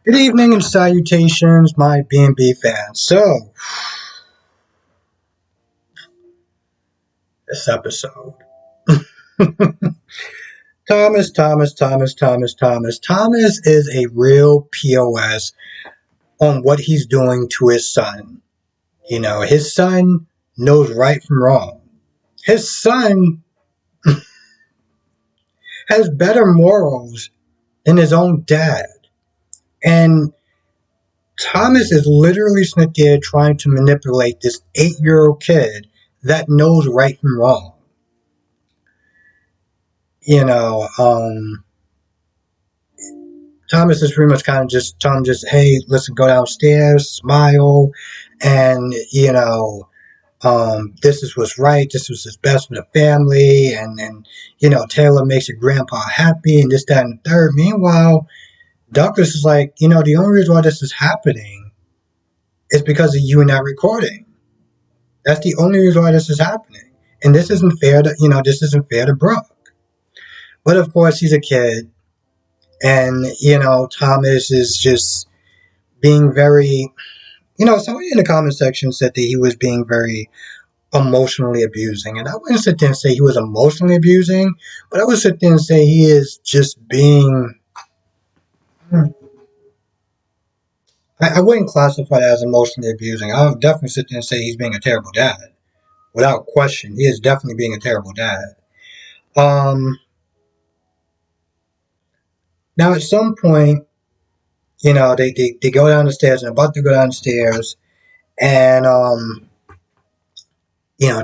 Good evening and salutations, my B&B fans. So, this episode. Thomas is a real POS on what he's doing to his son. You know, his son knows right from wrong. His son has better morals than his own dad. And Thomas is literally sitting there trying to manipulate this 8-year-old kid that knows right from wrong. You know, Thomas is pretty much kind of just telling him just, hey, listen, go downstairs, smile, and this is what's right. This was what's best for the family, and Taylor makes your grandpa happy, and this, that, and the third. Meanwhile, Douglas is like, the only reason why this is happening is because of you and that recording. That's the only reason why this is happening, and this isn't fair to Brooke. But of course, he's a kid, and Thomas is just being very, somebody in the comment section said that he was being very emotionally abusing. And I wouldn't sit there and say he was emotionally abusing, but I would sit there and say he is just being, I wouldn't classify that as emotionally abusing. I would definitely sit there and say he's being a terrible dad. Without question, he is definitely being a terrible dad. Um, Now, at some point, they go down the stairs and about to go down the stairs, and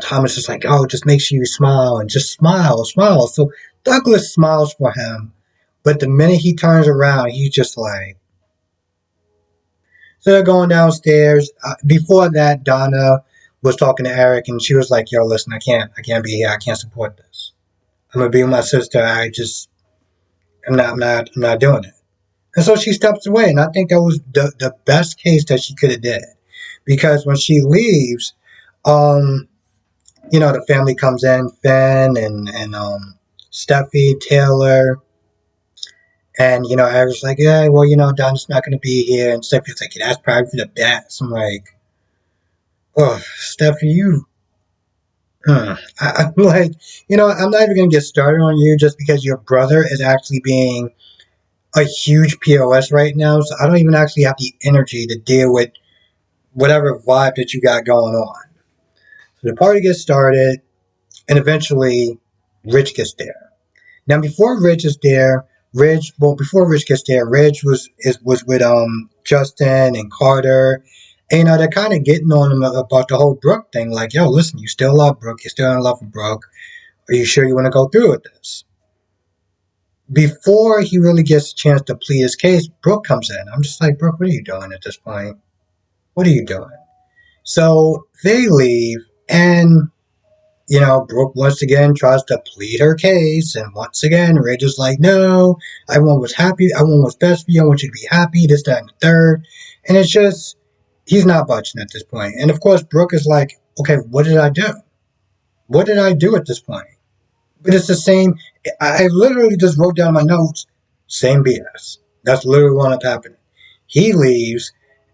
Thomas is like, oh, just make sure you smile and just smile, smile. So Douglas smiles for him, but the minute he turns around, he's just like, so they're going downstairs. Before that, Donna was talking to Eric, and she was like, yo, listen, I can't be here. I can't support this. I'm gonna be with my sister. I'm not doing it. And so she steps away, and I think that was the best case that she could have did, because when she leaves, um, the family comes in, Finn and Steffi, Taylor, and Eric's like, yeah, well, Donna's not going to be here, and Steffi's like, yeah, that's probably for the best. I'm like, oh, Steffi, you. I'm like, I'm not even going to get started on you just because your brother is actually being a huge POS right now, so I don't even actually have the energy to deal with whatever vibe that you got going on. So the party gets started, and eventually Rich gets there. Now, before Rich gets there, Rich was with Justin and Carter, and they're kind of getting on him about the whole Brooke thing. Like, yo, listen, you still love Brooke, you're still in love with Brooke. Are you sure you want to go through with this? Before he really gets a chance to plead his case, Brooke comes in. I'm just like, Brooke, what are you doing at this point? What are you doing? So they leave, and Brooke once again tries to plead her case, and once again, Ridge is like, no, I want what's happy, I want what's best for you, I want you to be happy, this, that, and the third. And it's just, he's not budging at this point. And of course, Brooke is like, okay, what did I do? What did I do at this point? But it's the same, I literally just wrote down my notes, same BS. That's literally what happened. He leaves,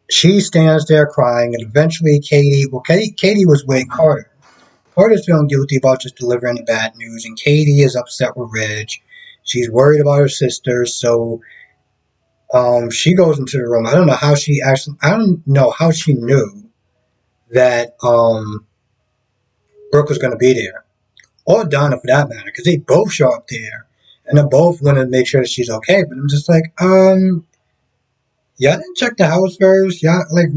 she stands there crying, and eventually Katie was with Carter. Carter's feeling guilty about just delivering the bad news, and Katie is upset with Ridge. She's worried about her sister, so she goes into the room. I don't know how she knew that Brooke was going to be there, or Donna for that matter, because they both show up there, and they're both want to make sure that she's okay. But I'm just like, y'all didn't check the house first. Y'all like,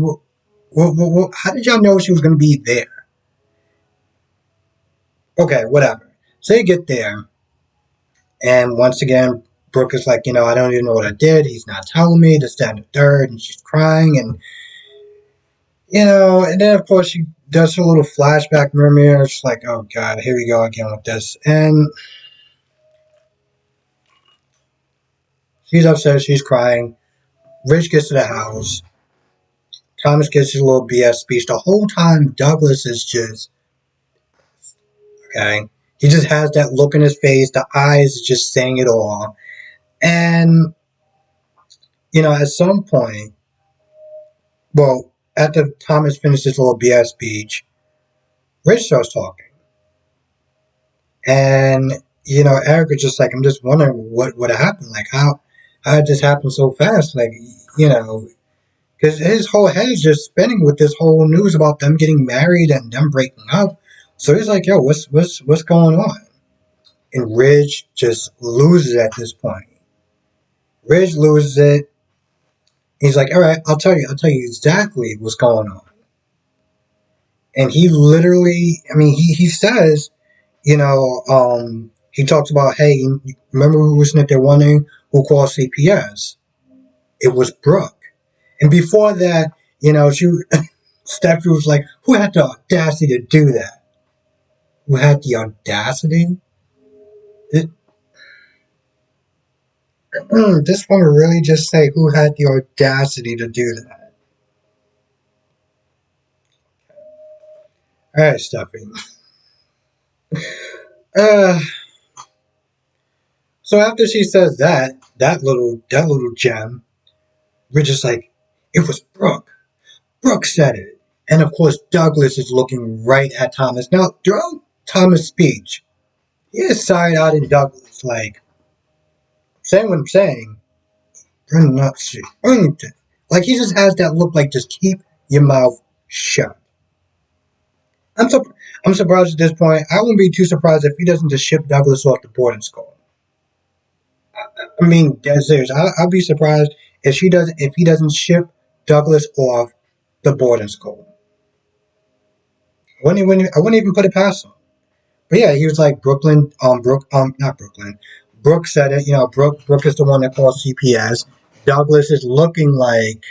how did y'all know she was going to be there? Okay, whatever. So they get there. And once again, Brooke is like, I don't even know what I did. He's not telling me, this, that, and the third. And she's crying. And then, of course, she does her little flashback mirror. It's like, oh, God, here we go again with this. And she's upset. She's crying. Rich gets to the house. Thomas gets his little BS speech. The whole time, Douglas is just, okay. He just has that look in his face. The eyes just saying it all. And at some point, well, after Thomas finished his little BS speech, Rich starts talking. And, Eric is just like, I'm just wondering what happened. Like, how did this happen so fast? Like, because his whole head is just spinning with this whole news about them getting married and them breaking up. So he's like, yo, what's going on? And Ridge just loses at this point. Ridge loses it. He's like, all right, I'll tell you exactly what's going on. And he literally, he says, he talks about, hey, remember who was sitting there wondering who called CPS? It was Brooke. And before that, Steffi was like, who had the audacity to do that? Who had the audacity? This one really just say who had the audacity to do that. All right, Steffi. Uh, so after she says that little gem, we're just like, it was Brooke. Brooke said it. And of course, Douglas is looking right at Thomas. Now, throughout Thomas' speech, he is side-eyeing Douglas, like, saying what I'm saying, better not say anything. Like, he just has that look like, just keep your mouth shut. I'm surprised at this point. I wouldn't be too surprised if he doesn't just ship Douglas off the boarding school. I mean, dead serious. I'll be surprised if he doesn't ship Douglas off the boarding school. I wouldn't even put it past him. But yeah, he was like not Brooklyn. Brooke said it. Brooke is the one that called CPS. Douglas is looking like,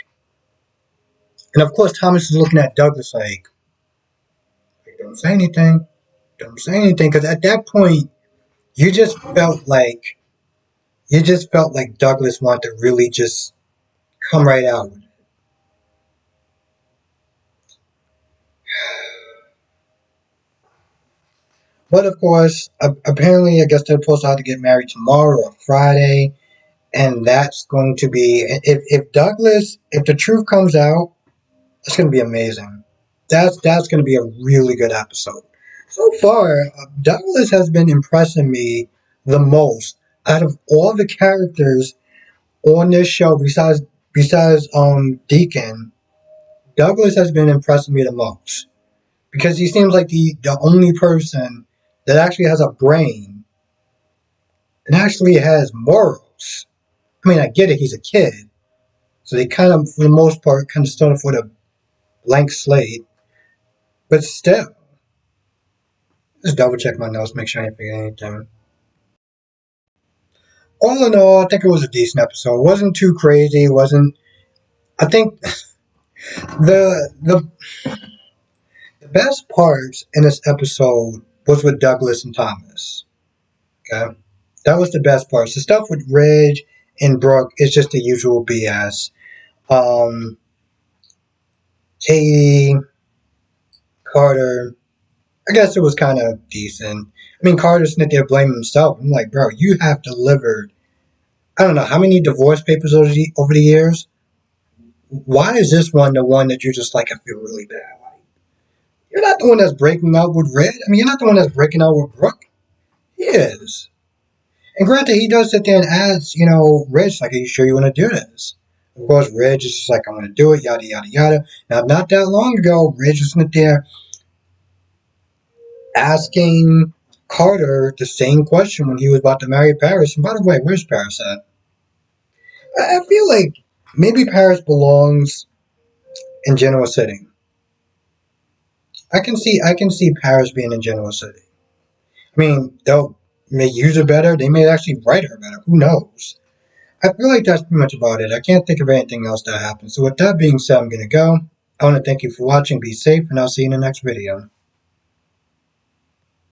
and of course Thomas is looking at Douglas like, don't say anything, because at that point you just felt like Douglas wanted to really just come right out with it. But of course, apparently, I guess they're supposed to have to get married tomorrow or Friday, and that's going to be if the truth comes out, it's going to be amazing. That's going to be a really good episode. So far, Douglas has been impressing me the most out of all the characters on this show. Besides Deacon, Douglas has been impressing me the most because he seems like the only person that actually has a brain and actually has morals. I mean, I get it; he's a kid, so they kind of, for the most part, kind of start off with a blank slate. But still, just double check my notes, make sure I didn't forget anything. All in all, I think it was a decent episode. It wasn't too crazy. It wasn't. I think the best parts in this episode was with Douglas and Thomas. Okay, that was the best parts. The stuff with Ridge and Brooke is just the usual BS. Katie, Carter, I guess it was kind of decent. I mean, Carter's sitting there blaming himself. I'm like, bro, you have delivered, I don't know, how many divorce papers over the years? Why is this one the one that you're just like, I feel really bad? Like, you're not the one that's breaking up with Red. I mean, you're not the one that's breaking up with Brooke. He is. And granted, he does sit there and asks, Reg, like, are you sure you want to do this? Of course, Reg is just like, I'm going to do it, yada, yada, yada. Now, not that long ago, Reg was sitting there asking Carter the same question when he was about to marry Paris. And by the way, where's Paris at? I feel like maybe Paris belongs in Genoa City. I can see Paris being in Genoa City. I mean, they'll may use her better. They may actually write her better. Who knows? I feel like that's pretty much about it. I can't think of anything else that happened. So with that being said, I'm going to go. I want to thank you for watching. Be safe, and I'll see you in the next video.